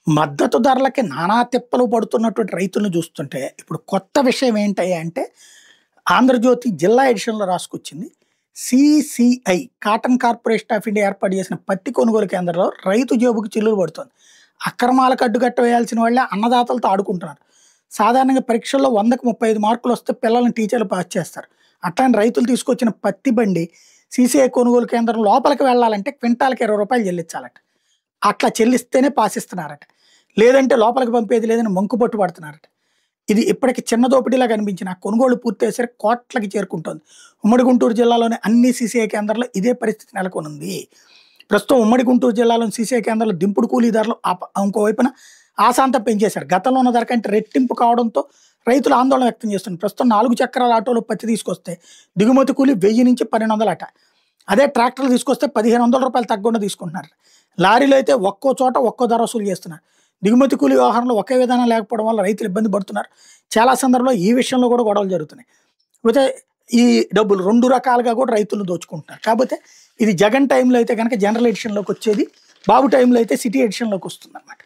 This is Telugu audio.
మద్దతు ధరలకి నానా తిప్పలు పడుతున్నటువంటి రైతులను చూస్తుంటే, ఇప్పుడు కొత్త విషయం ఏంటయ్యా అంటే, ఆంధ్రజ్యోతి జిల్లా ఎడిషన్‌లో రాసుకొచ్చింది. CCI cotton corporation of India ఏర్పాటు చేసిన పత్తి కొనుగోలు కేంద్రంలో రైతు జేబుకి చిల్లులు పడుతోంది. అక్రమాలకు అడ్డుకట్ట వేయాల్సిన వాళ్ళే అన్నదాతలతో ఆడుకుంటున్నారు. సాధారణంగా పరీక్షల్లో 100కి 35 మార్కులు వస్తే పిల్లల్ని టీచర్లు పాస్ చేస్తారు. అట్లానే రైతులు తీసుకొచ్చిన పత్తి బండి సీసీఐ కొనుగోలు కేంద్రం లోపలికి వెళ్ళాలంటే క్వింటాల్‌కి ₹20 చెల్లించాలట. అట్లా చెల్లిస్తేనే పాస్ ఇస్తున్నారట. లేదంటే లోపలికి పంపేది లేదని మంకుపట్టు పడుతున్నారట. ఇది ఇప్పటికి చిన్న దోపిడీలా కనిపించిన కొనుగోలు పూర్తయ్యేసరికి కోట్లకి చేరుకుంటోంది. ఉమ్మడి గుంటూరు జిల్లాలోని అన్ని సీసీఐ కేంద్రాల్లో ఇదే పరిస్థితి నెలకొనుంది. ప్రస్తుతం ఉమ్మడి గుంటూరు జిల్లాలోని సీసీఐ కేంద్రాల్లో దింపుడు కూలీ ధరలు ఇంకోవైపున ఆశాంతం పెంచేశారు. గతంలో ఉన్న ధర కంటే రెట్టింపు కావడంతో రైతులు ఆందోళన వ్యక్తం చేస్తున్నారు. ప్రస్తుతం 4 చక్రాల ఆటోలో పత్తి తీసుకొస్తే దిగుమతి కూలీ 1000 నుంచి 1200 అట. అదే ట్రాక్టర్లు తీసుకొస్తే ₹1500 తగ్గకుండా తీసుకుంటున్నారు. లారీలో అయితే ఒక్కో చోట ఒక్కో ధర వసూలు చేస్తున్నారు. దిగుమతి కూలీ వ్యవహారంలో ఒకే విధానం లేకపోవడం వల్ల రైతులు ఇబ్బంది పడుతున్నారు. చాలా సందర్భంలో ఈ విషయంలో కూడా గొడవలు జరుగుతున్నాయి. అయితే ఈ డబ్బులు 2 రకాలుగా కూడా రైతులను దోచుకుంటున్నారు. కాకపోతే ఇది జగన్ టైంలో అయితే కనుక జనరల్ ఎడిషన్‌లోకి వచ్చేది. బాబు టైంలో అయితే సిటీ ఎడిషన్‌లోకి వస్తుందన్నమాట.